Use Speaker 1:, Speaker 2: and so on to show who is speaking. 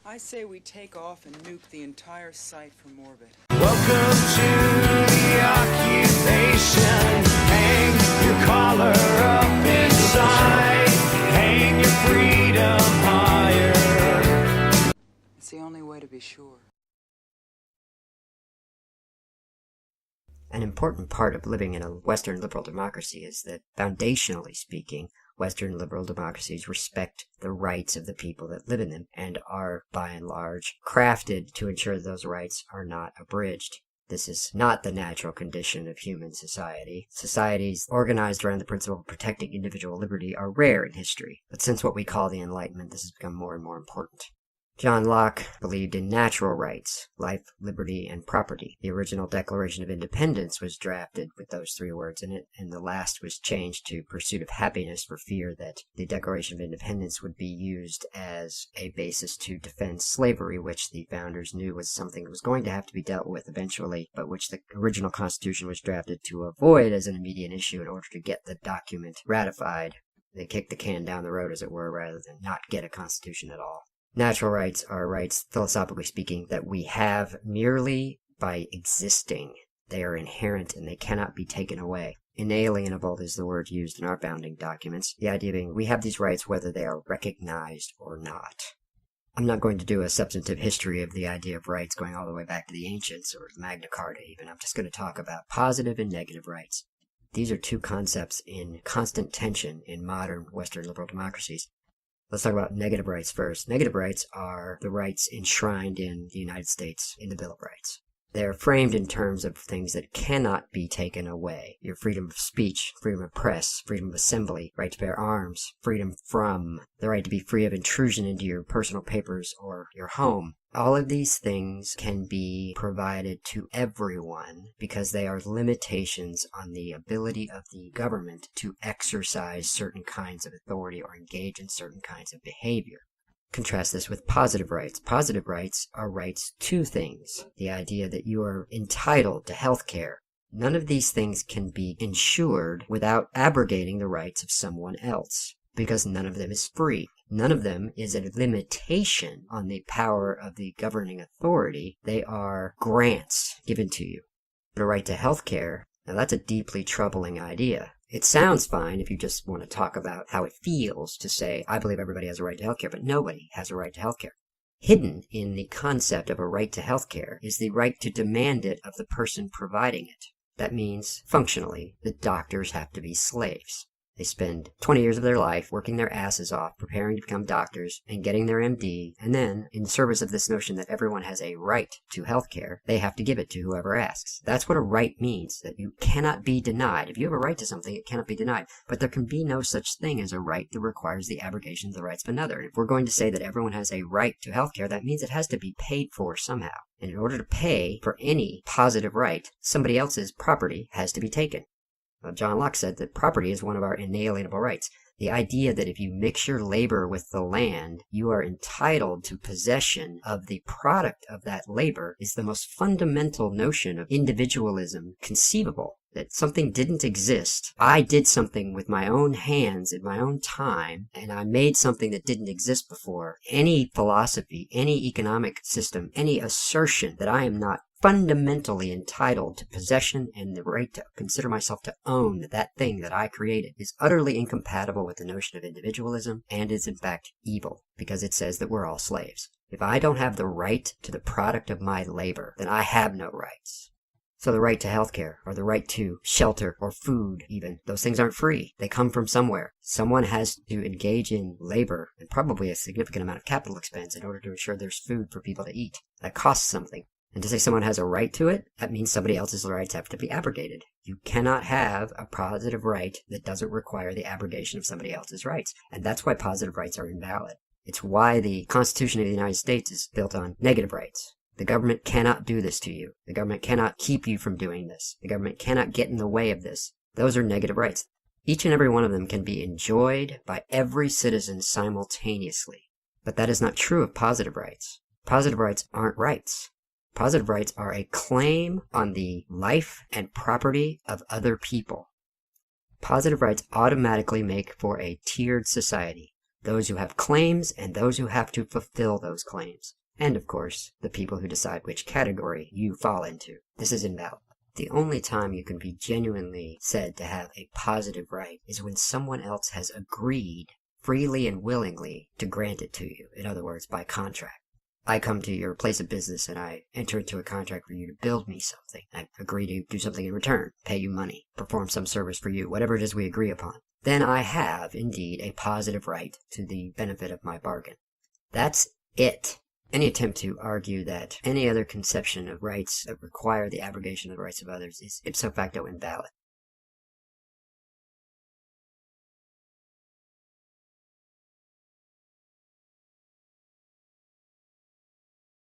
Speaker 1: I say we take off and nuke the entire site from orbit.
Speaker 2: Welcome to the occupation. Hang your collar up inside. Hang your freedom higher.
Speaker 1: It's the only way to be sure.
Speaker 3: An important part of living in a Western liberal democracy is that, foundationally speaking, Western liberal democracies respect the rights of the people that live in them and are, by and large, crafted to ensure those rights are not abridged. This is not the natural condition of human society. Societies organized around the principle of protecting individual liberty are rare in history, but since what we call the Enlightenment, this has become more and more important. John Locke believed in natural rights, life, liberty, and property. The original Declaration of Independence was drafted with those three words in it, and the last was changed to pursuit of happiness for fear that the Declaration of Independence would be used as a basis to defend slavery, which the founders knew was something that was going to have to be dealt with eventually, but which the original Constitution was drafted to avoid as an immediate issue in order to get the document ratified. They kicked the can down the road, as it were, rather than not get a constitution at all. Natural rights are rights, philosophically speaking, that we have merely by existing. They are inherent and they cannot be taken away. Inalienable is the word used in our founding documents, the idea being we have these rights whether they are recognized or not. I'm not going to do a substantive history of the idea of rights going all the way back to the ancients or Magna Carta even. I'm just going to talk about positive and negative rights. These are two concepts in constant tension in modern Western liberal democracies. Let's talk about negative rights first. Negative rights are the rights enshrined in the United States in the Bill of Rights. They're framed in terms of things that cannot be taken away. Your freedom of speech, freedom of press, freedom of assembly, right to bear arms, freedom from, the right to be free of intrusion into your personal papers or your home. All of these things can be provided to everyone because they are limitations on the ability of the government to exercise certain kinds of authority or engage in certain kinds of behavior. Contrast this with positive rights. Positive rights are rights to things. The idea that you are entitled to health care. None of these things can be ensured without abrogating the rights of someone else, because none of them is free. None of them is a limitation on the power of the governing authority. They are grants given to you. The right to health care, now that's a deeply troubling idea. It sounds fine if you just want to talk about how it feels to say, I believe everybody has a right to health care, but nobody has a right to health care. Hidden in the concept of a right to health care is the right to demand it of the person providing it. That means, functionally, that doctors have to be slaves. They spend 20 years of their life working their asses off, preparing to become doctors and getting their MD, and then, in service of this notion that everyone has a right to health care, they have to give it to whoever asks. That's what a right means, that you cannot be denied. If you have a right to something, it cannot be denied. But there can be no such thing as a right that requires the abrogation of the rights of another. And if we're going to say that everyone has a right to health care, that means it has to be paid for somehow. And in order to pay for any positive right, somebody else's property has to be taken. John Locke said that property is one of our inalienable rights. The idea that if you mix your labor with the land, you are entitled to possession of the product of that labor is the most fundamental notion of individualism conceivable. That something didn't exist. I did something with my own hands in my own time, and I made something that didn't exist before. Any philosophy, any economic system, any assertion that I am not fundamentally entitled to possession and the right to consider myself to own that thing that I created is utterly incompatible with the notion of individualism and is in fact evil because it says that we're all slaves. If I don't have the right to the product of my labor, then I have no rights. So the right to healthcare, or the right to shelter, or food even, those things aren't free. They come from somewhere. Someone has to engage in labor, and probably a significant amount of capital expense in order to ensure there's food for people to eat. That costs something. And to say someone has a right to it, that means somebody else's rights have to be abrogated. You cannot have a positive right that doesn't require the abrogation of somebody else's rights. And that's why positive rights are invalid. It's why the Constitution of the United States is built on negative rights. The government cannot do this to you. The government cannot keep you from doing this. The government cannot get in the way of this. Those are negative rights. Each and every one of them can be enjoyed by every citizen simultaneously. But that is not true of positive rights. Positive rights aren't rights. Positive rights are a claim on the life and property of other people. Positive rights automatically make for a tiered society. those who have claims and those who have to fulfill those claims. And, of course, the people who decide which category you fall into. This is invalid. The only time you can be genuinely said to have a positive right is when someone else has agreed freely and willingly to grant it to you. In other words, by contract. I come to your place of business and I enter into a contract for you to build me something. I agree to do something in return, pay you money, perform some service for you, whatever it is we agree upon. Then I have, indeed, a positive right to the benefit of my bargain. That's it. Any attempt to argue that any other conception of rights that require the abrogation of the rights of others is ipso facto invalid.